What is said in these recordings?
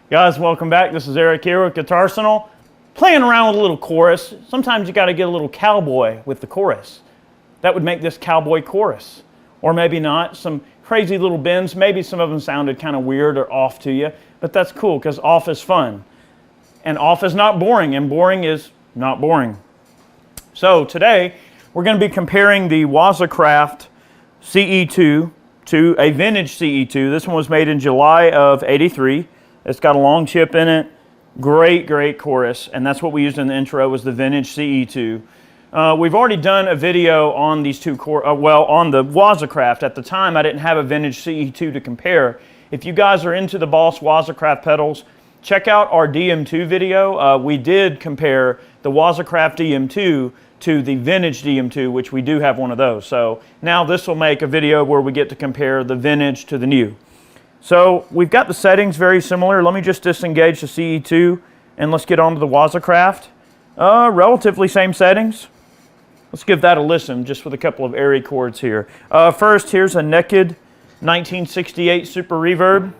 Guys, welcome back. This is Eric here with Guitarsenal. Playing around with a little chorus. Sometimes you got to get a little cowboy with the chorus. That would make this cowboy chorus. Or maybe not. Some crazy little bends. Maybe some of them sounded kind of weird or off to you. But that's cool because off is fun. And off is not boring. And boring is not boring. So today we're going to be comparing the Waza CE-2 to a vintage CE-2. This one was made in July of '83. It's got a long chip in it. Great, great chorus. And that's what we used in the intro, was the vintage CE-2. We've already done a video on these two on the Waza. At the time, I didn't have a vintage CE-2 to compare. If you guys are into the Boss Waza pedals, check out our DM2 video. We did compare the Waza DM2 to the vintage DM2, which we do have one of those. So now this will make a video where we get to compare the vintage to the new. So we've got the settings very similar. Let me just disengage the CE-2 and let's get on to the Waza. Relatively same settings. Let's give that a listen just with a couple of airy chords here. First, here's a naked 1968 Super Reverb.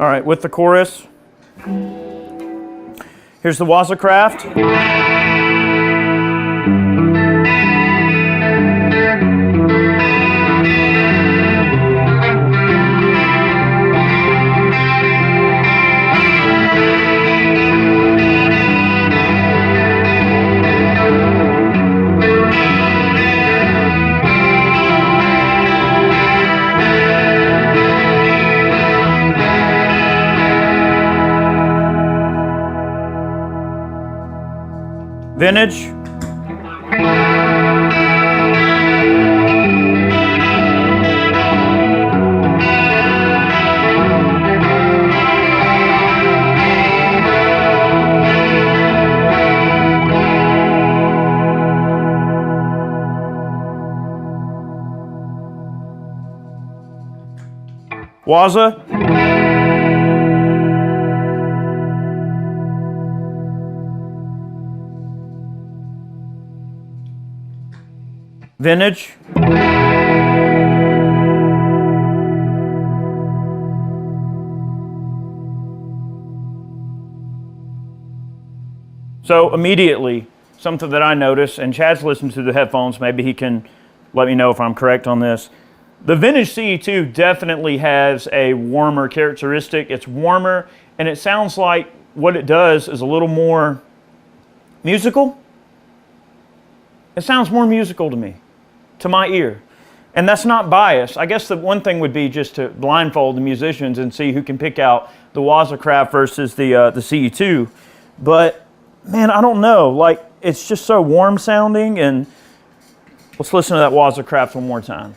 All right, with the chorus, here's the Waza. Vintage. Waza. Vintage. So immediately, something that I noticed, and Chad's listened to the headphones, maybe he can let me know if I'm correct on this. The vintage CE-2 definitely has a warmer characteristic. It's warmer, and it sounds like what it does is a little more musical. It sounds more musical to me, to my ear. And that's not bias. I guess the one thing would be just to blindfold the musicians and see who can pick out the Waza versus the CE-2. But man, I don't know. Like, it's just so warm sounding. And let's listen to that Waza one more time.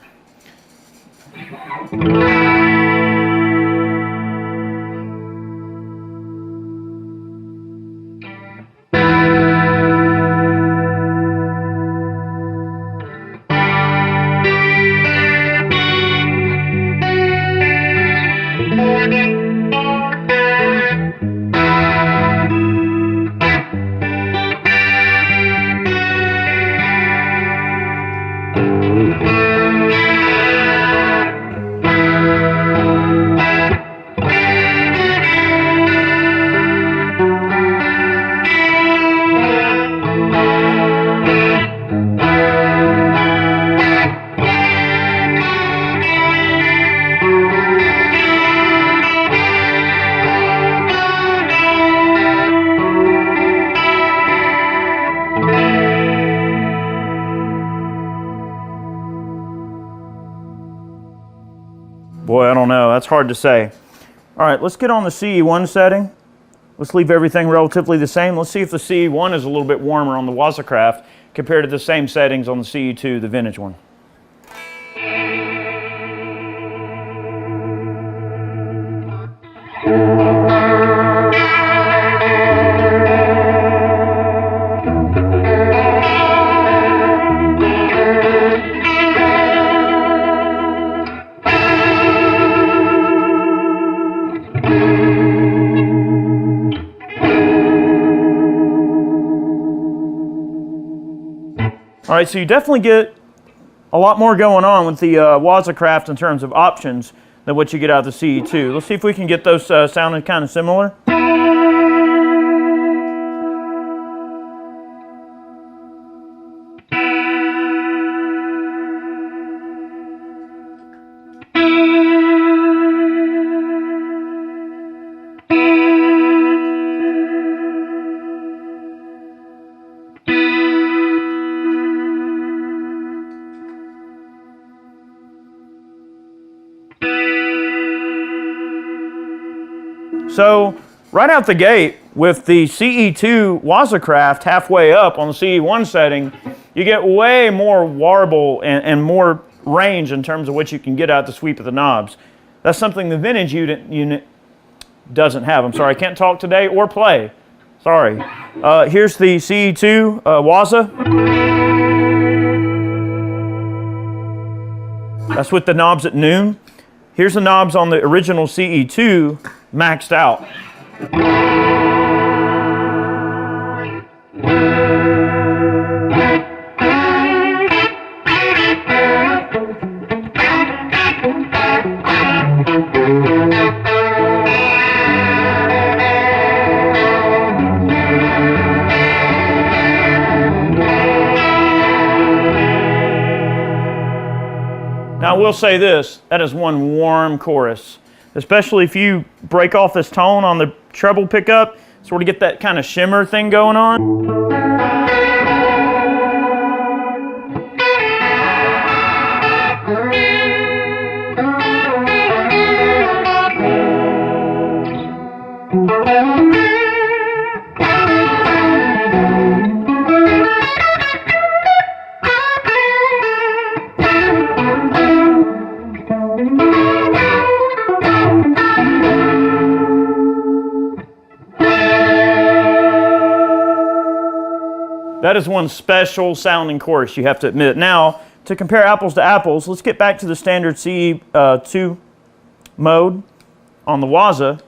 That's hard to say. All right, let's get on the CE-1 setting. Let's leave everything relatively the same. Let's see if the CE-1 is a little bit warmer on the Waza compared to the same settings on the CE-2, the vintage one. All right, so you definitely get a lot more going on with the Waza in terms of options than what you get out of the CE-2. Let's see if we can get those sounding kind of similar. So right out the gate with the CE-2 Waza halfway up on the CE-1 setting, you get way more warble and more range in terms of what you can get out the sweep of the knobs. That's something the vintage unit doesn't have. I'm sorry, I can't talk today or play. Sorry. Here's the CE-2 Waza. That's with the knobs at noon. Here's the knobs on the original CE-2 maxed out. Now I will say this, that is one warm chorus. Especially if you break off this tone on the treble pickup, sort of get that kind of shimmer thing going on. That is one special sounding chorus, you have to admit. Now, to compare apples to apples, let's get back to the standard CE-2 mode on the Waza,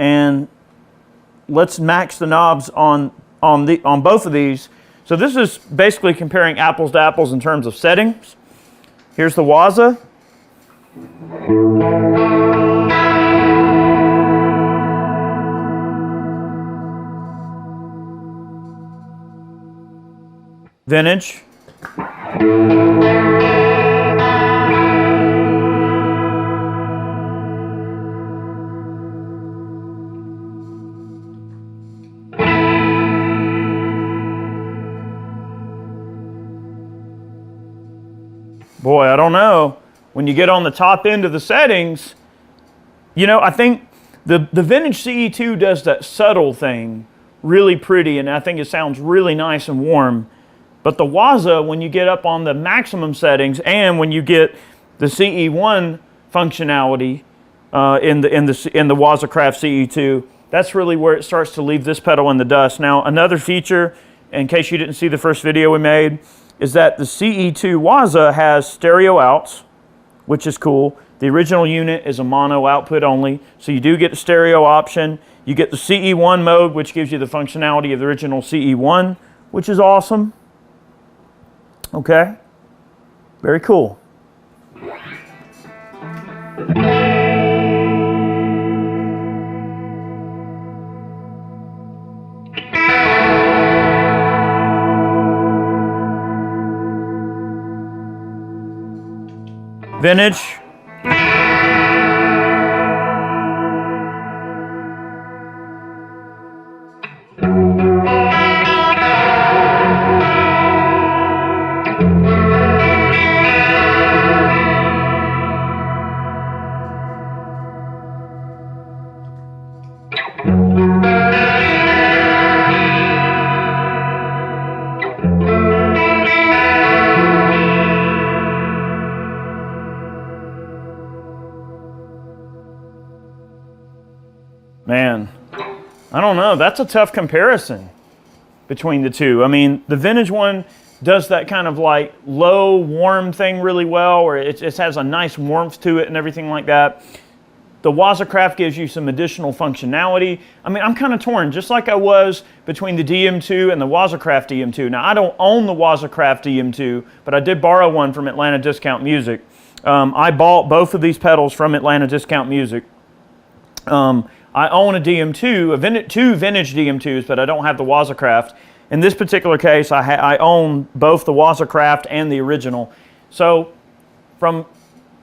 and let's max the knobs on both of these. So this is basically comparing apples to apples in terms of settings. Here's the Waza. Vintage. Boy, I don't know. When you get on the top end of the settings, you know, I think the vintage CE-2 does that subtle thing really pretty, and I think it sounds really nice and warm. But the Waza, when you get up on the maximum settings and when you get the CE-1 functionality in the Waza CE-2, that's really where it starts to leave this pedal in the dust. Now, another feature, in case you didn't see the first video we made, is that the CE-2 Waza has stereo outs, which is cool. The original unit is a mono output only, so you do get a stereo option. You get the CE-1 mode, which gives you the functionality of the original CE-1, which is awesome. Okay, very cool. Vintage. Man, I don't know. That's a tough comparison between the two. I mean, the vintage one does that kind of like low, warm thing really well, where it has a nice warmth to it and everything like that. The Waza gives you some additional functionality. I mean, I'm kind of torn, just like I was between the DM2 and the Waza DM2. Now, I don't own the Waza DM2, but I did borrow one from Atlanta Discount Music. I bought both of these pedals from Atlanta Discount Music. I own a DM2, two vintage DM2s, but I don't have the Waza. In this particular case, I own both the Waza and the original. So from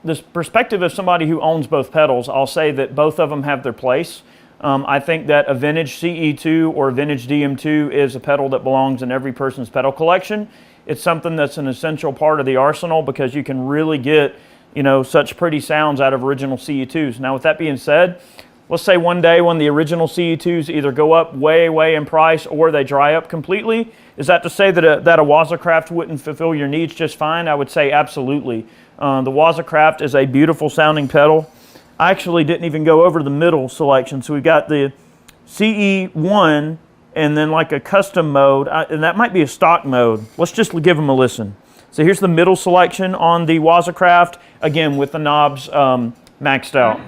this perspective of somebody who owns both pedals, I'll say that both of them have their place. I think that a vintage CE-2 or a vintage DM2 is a pedal that belongs in every person's pedal collection. It's something that's an essential part of the arsenal because you can really get, you know, such pretty sounds out of original CE-2s. Now, with that being said, let's say one day when the original CE-2s either go up way in price or they dry up completely. Is that to say that a Waza wouldn't fulfill your needs just fine? I would say absolutely. The Waza is a beautiful sounding pedal. I actually didn't even go over the middle selection. So we've got the CE-1 and then like a custom mode, and that might be a stock mode. Let's just give them a listen. So here's the middle selection on the Waza, again with the knobs maxed out.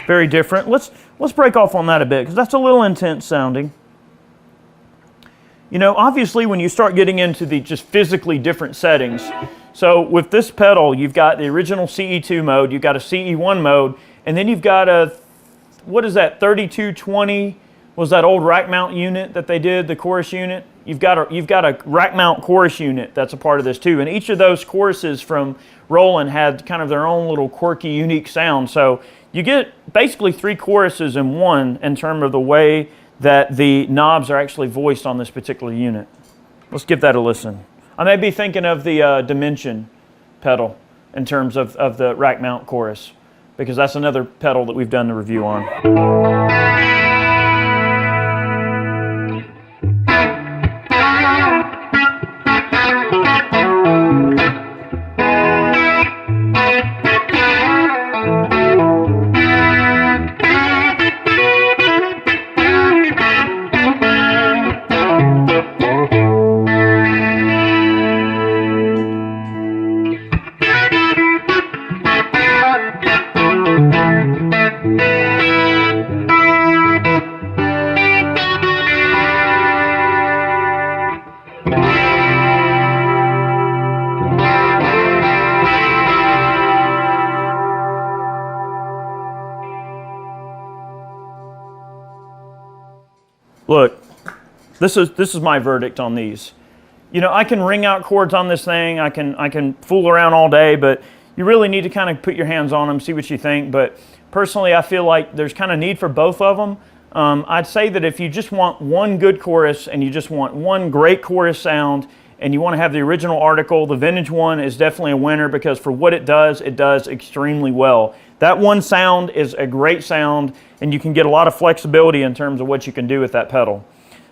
Very different. Let's break off on that a bit because that's a little intense sounding. You know, obviously when you start getting into the just physically different settings, so with this pedal, you've got the original CE-2 mode, you've got a CE-1 mode, and then you've got a, what is that, 3220, was that old rack mount unit that they did, the chorus unit? You've got a rack mount chorus unit that's a part of this too, and each of those choruses from Roland had kind of their own little quirky, unique sound. So you get basically 3 choruses in one in terms of the way that the knobs are actually voiced on this particular unit. Let's give that a listen. I may be thinking of the Dimension pedal in terms of the rack mount chorus, because that's another pedal that we've done the review on. Look, this is my verdict on these. You know, I can ring out chords on this thing, I can fool around all day, but you really need to kind of put your hands on them, see what you think. But personally, I feel like there's kind of need for both of them. I'd say that if you just want one good chorus and you just want one great chorus sound and you want to have the original article, the vintage one is definitely a winner because for what it does extremely well. That one sound is a great sound and you can get a lot of flexibility in terms of what you can do with that pedal.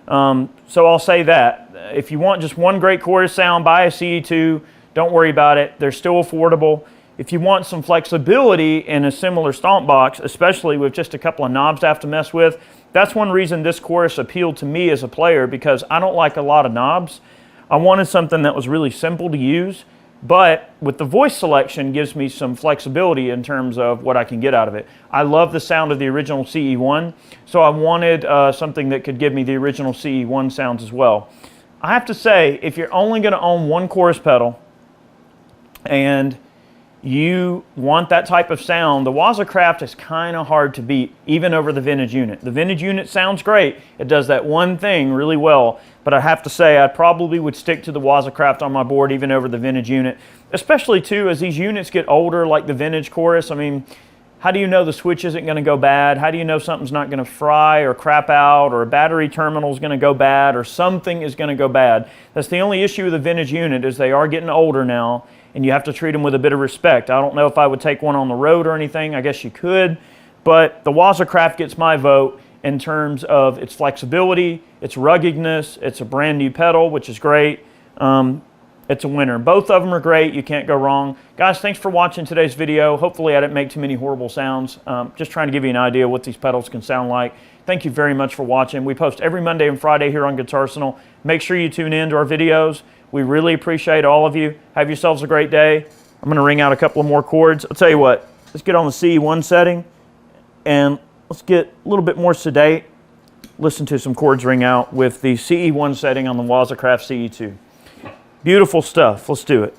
So I'll say that. If you want just one great chorus sound, buy a CE-2. Don't worry about it. They're still affordable. If you want some flexibility in a similar stomp box, especially with just a couple of knobs to have to mess with, that's one reason this chorus appealed to me as a player, because I don't like a lot of knobs. I wanted something that was really simple to use, but with the voice selection gives me some flexibility in terms of what I can get out of it. I love the sound of the original CE-1, so I wanted something that could give me the original CE-1 sounds as well. I have to say, if you're only going to own one chorus pedal and you want that type of sound, the Waza is kind of hard to beat, even over the vintage unit. The vintage unit sounds great. It does that one thing really well, but I have to say I probably would stick to the Waza on my board even over the vintage unit, especially too as these units get older, like the vintage chorus. I mean, How do you know the switch isn't going to go bad? How do you know something's not going to fry or crap out, or a battery terminal is going to go bad, or something is going to go bad? That's the only issue with a vintage unit, is they are getting older now, and you have to treat them with a bit of respect. I don't know if I would take one on the road or anything. I guess you could, but the Waza gets my vote in terms of its flexibility, its ruggedness. It's a brand new pedal, which is great. It's a winner. Both of them are great. You can't go wrong. Guys, thanks for watching today's video. Hopefully I didn't make too many horrible sounds. Just trying to give you an idea what these pedals can sound like. Thank you very much for watching. We post every Monday and Friday here on Guitarsenal. Make sure you tune in to our videos. We really appreciate all of you. Have yourselves a great day. I'm going to ring out a couple of more chords. I'll tell you what, let's get on the CE-1 setting and let's get a little bit more sedate. Listen to some chords ring out with the CE-1 setting on the Waza CE-2. Beautiful stuff. Let's do it.